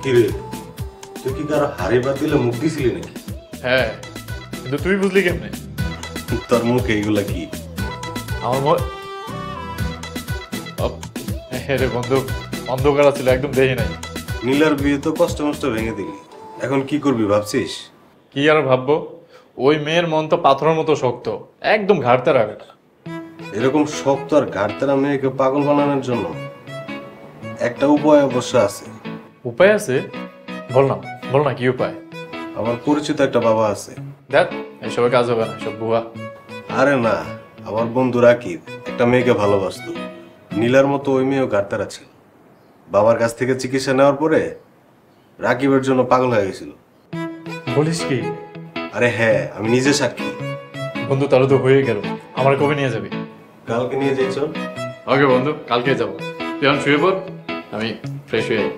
কিরে, তুই কি কারো হাড়ি বাতিলে মুখ দিছিলি নাকি? হ্যাঁ, কিন্তু তুই বুঝলি কেমনে? তোর মুখে এইগুলা কি? আমার রে বন্ধু, অন্ধকার ছিল, একদম দেখি নাই। নীলার বিয়ে তো কষ্ট মষ্ট ভেঙে দিলি, এখন কি করবি ভাবছিস? কি আর ভাববো, ওই মেয়ের মন তো পাথরের মতো শক্ত, একদম ঘাড়তে রাখে না। এরকম শক্ত আর ঘাটতেরা মেয়েকে পাগল বানানোর জন্য একটা উপায় অবশ্য আছে। উপায় আছে? বল না, বল না, কি উপায়? আমার পরিচিত একটা বাবা আছে। দেখ, এসবে কাজ হবে না, সব ভুয়া। আরে না, আমার বন্ধু রাকিব একটা মেয়েকে ভালোবাসতো। নীলার মতো ওই মেয়েও ঘাটতারা ছিল। বাবার কাছ থেকে চিকিৎসা নেওয়ার পরে রাকিবের জন্য পাগল হয়ে গেছিল। বলিস কি? আরে হ্যাঁ, আমি নিজে সাক্ষী। বন্ধু, তাহলে তো হয়ে গেল। আমার কবে নিয়ে যাবি? কালকে নিয়ে যাই চল। ওকে বন্ধু, কালকে যাবো। তুই এখন শুয়ে পড়, আমি ফ্রেশ হয়ে যাই।